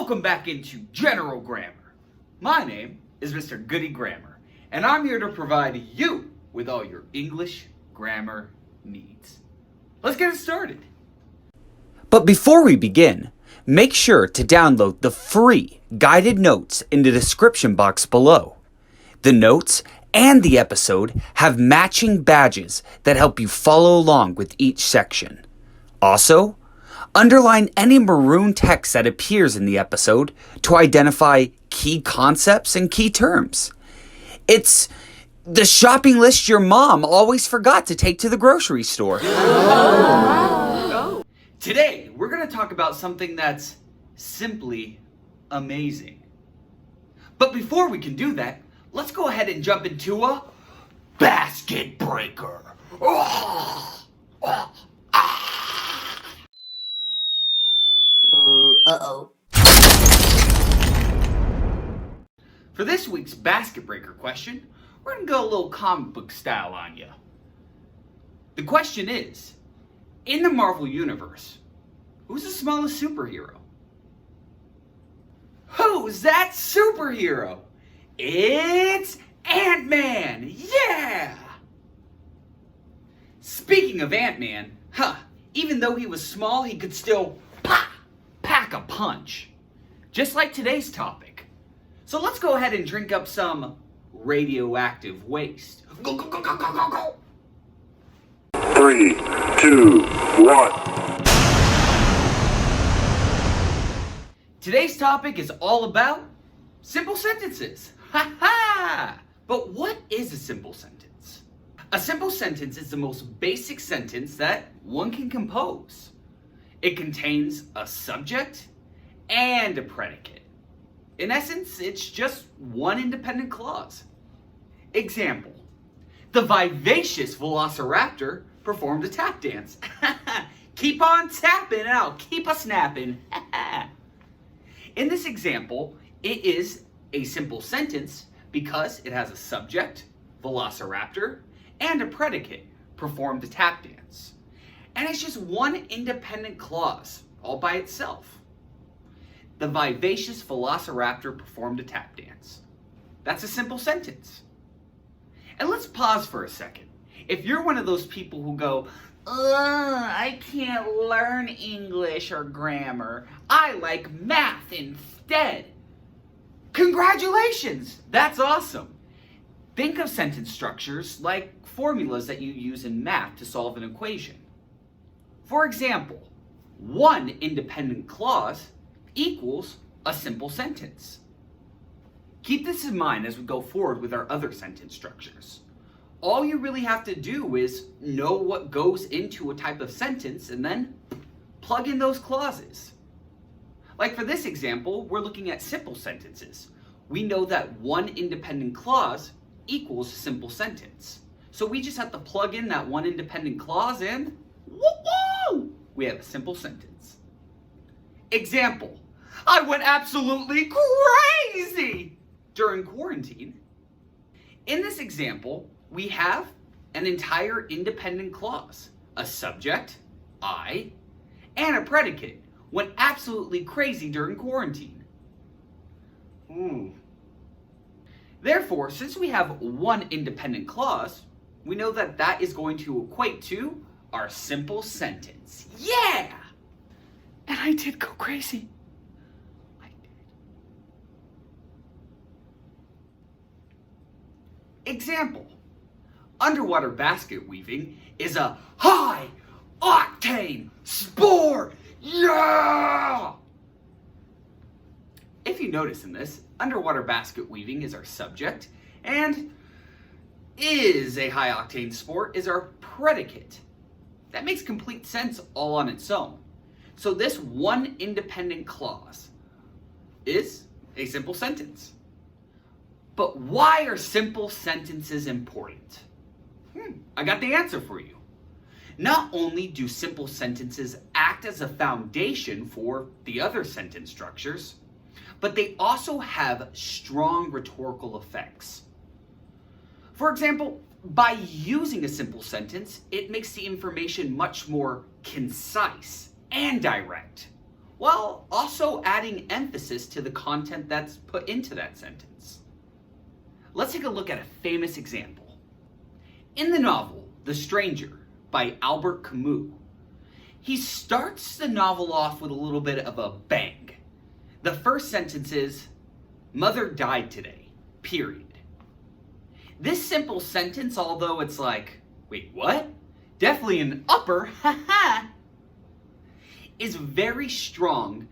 Welcome back into General Grammar. My name is Mr. Goodie Grammar, and I'm here to provide you with all your English grammar needs. Let's get it started. But before we begin, make sure to download the free guided notes in the description box below. The notes and the episode have matching badges that help you follow along with each section. Also, underline any maroon text that appears in the episode to identify key concepts and key terms. It's the shopping list your mom always forgot to take to the grocery store. Today, we're going to talk about something that's simply amazing. But before we can do that, let's go ahead and jump into a Basketbreaker. Uh-oh. For this week's Basketbreaker question, we're going to go a little comic book style on you. The question is, in the Marvel Universe, who's the smallest superhero? Who's that superhero? It's Ant-Man! Yeah! Speaking of Ant-Man, even though he was small, he could still pack a punch. Just like today's topic. So let's go ahead and drink up some radioactive waste. Go, go, go, go, go, go, go! 3, 2, 1. Today's topic is all about simple sentences. Ha ha! But what is a simple sentence? A simple sentence is the most basic sentence that one can compose. It contains a subject and a predicate. In essence, it's just one independent clause. Example: the vivacious velociraptor performed a tap dance. Keep on tapping and I'll keep a snapping. In this example, it is a simple sentence because it has a subject, velociraptor, and a predicate, performed a tap dance. And it's just one independent clause, all by itself. The vivacious velociraptor performed a tap dance. That's a simple sentence. And let's pause for a second. If you're one of those people who go, I can't learn English or grammar, I like math instead. Congratulations! That's awesome. Think of sentence structures like formulas that you use in math to solve an equation. For example, one independent clause equals a simple sentence. Keep this in mind as we go forward with our other sentence structures. All you really have to do is know what goes into a type of sentence and then plug in those clauses. Like for this example, we're looking at simple sentences. We know that one independent clause equals a simple sentence. So we just have to plug in that one independent clause and woo-woo! We have a simple sentence. Example: I went absolutely crazy during quarantine. In this example, we have an entire independent clause, a subject, I, and a predicate, went absolutely crazy during quarantine. Therefore, since we have one independent clause, we know that that is going to equate to our simple sentence. Yeah! And I did go crazy. I did. Example: underwater basket weaving is a high octane sport. Yeah! If you notice in this, underwater basket weaving is our subject, and is a high octane sport is our predicate. That makes complete sense all on its own. So this one independent clause is a simple sentence. But why are simple sentences important? I got the answer for you. Not only do simple sentences act as a foundation for the other sentence structures, but they also have strong rhetorical effects. For example, by using a simple sentence, it makes the information much more concise and direct. while also adding emphasis to the content that's put into that sentence. Let's take a look at a famous example. In the novel, The Stranger by Albert Camus, he starts the novel off with a little bit of a bang. The first sentence is, "Mother died today, period." This simple sentence, although it's like, wait, what? Definitely an upper, haha, is very strong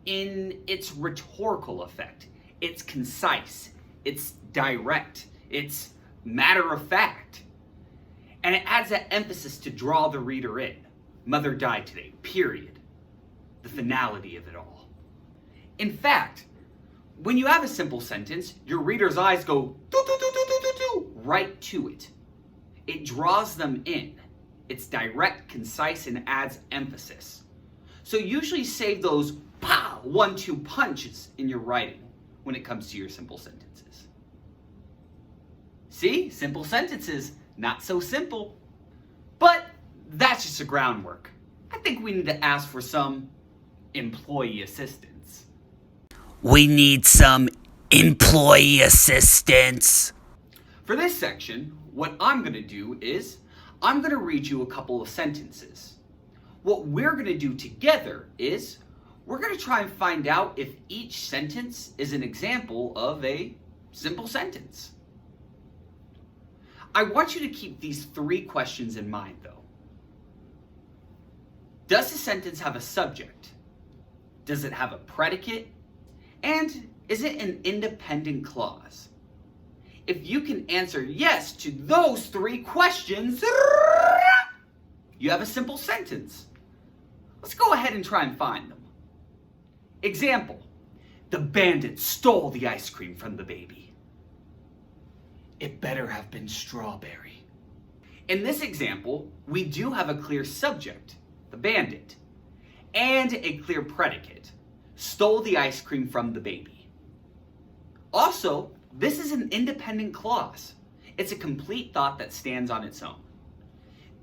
in its rhetorical effect. It's concise, it's direct, it's matter of fact. And it adds that emphasis to draw the reader in. Mother died today, period. The finality of it all. In fact, when you have a simple sentence, your reader's eyes go right to it. It draws them in. It's direct, concise, and adds emphasis. So usually save those 1-2 punches in your writing when it comes to your simple sentences. See, simple sentences, not so simple. But that's just the groundwork. I think we need to ask for some employee assistance. We need some employee assistance. For this section, what I'm going to do is I'm going to read you a couple of sentences. What we're going to do together is we're going to try and find out if each sentence is an example of a simple sentence. I want you to keep these 3 questions in mind, though. Does the sentence have a subject? Does it have a predicate? And is it an independent clause? If you can answer yes to those 3 questions, you have a simple sentence. Let's go ahead and try and find them. Example, the bandit stole the ice cream from the baby. It better have been strawberry. In this example, we do have a clear subject, the bandit, and a clear predicate, stole the ice cream from the baby. Also, this is an independent clause. It's a complete thought that stands on its own.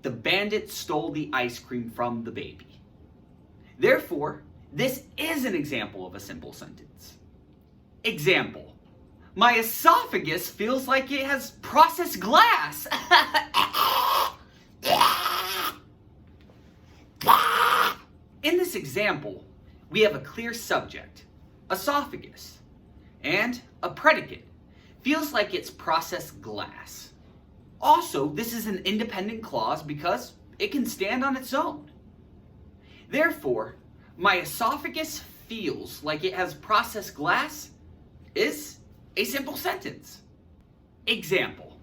The bandit stole the ice cream from the baby. Therefore, this is an example of a simple sentence. Example, my esophagus feels like it has processed glass. In this example, we have a clear subject, esophagus, and a predicate, feels like it's processed glass. Also, this is an independent clause because it can stand on its own. Therefore, my esophagus feels like it has processed glass is a simple sentence. Example,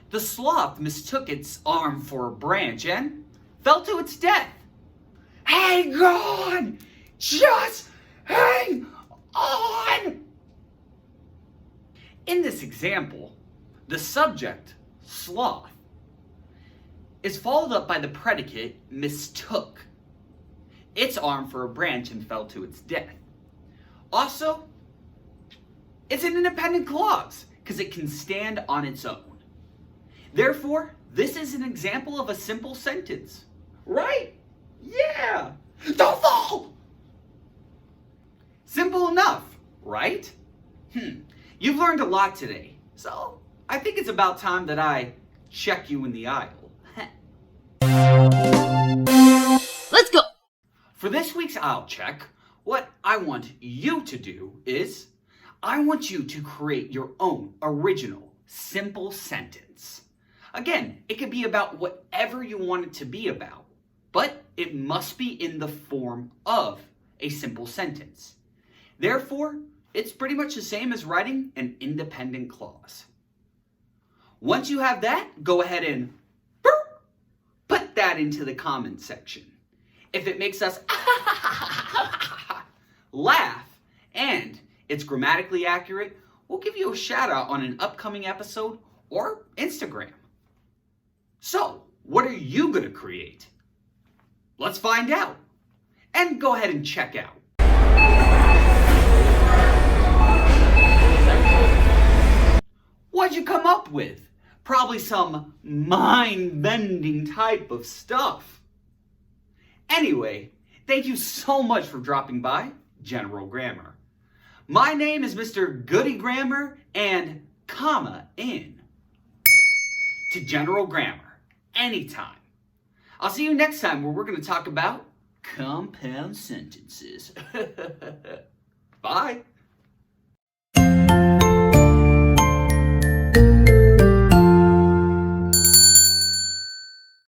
the sloth mistook its arm for a branch and fell to its death. Hang on! Just hang on! In this example, the subject, sloth, is followed up by the predicate, mistook its arm for a branch and fell to its death. Also, it's an independent clause because it can stand on its own. Therefore, this is an example of a simple sentence. Right? Yeah! Don't fall! Simple enough, right? You've learned a lot today, so I think it's about time that I check you in the aisle. Let's go! For this week's aisle check, what I want you to do is, I want you to create your own original, simple sentence. Again, it could be about whatever you want it to be about, but it must be in the form of a simple sentence. Therefore, it's pretty much the same as writing an independent clause. Once you have that, go ahead and put that into the comment section. If it makes us laugh and it's grammatically accurate, we'll give you a shout out on an upcoming episode or Instagram. So, what are you going to create? Let's find out. And go ahead and check out. What'd you come up with? Probably some mind-bending type of stuff. Anyway, Thank you so much for dropping by General Grammar. My name is Mr. Goodie Grammar, and comma in to General Grammar anytime. I'll see you next time where we're going to talk about compound sentences. Bye.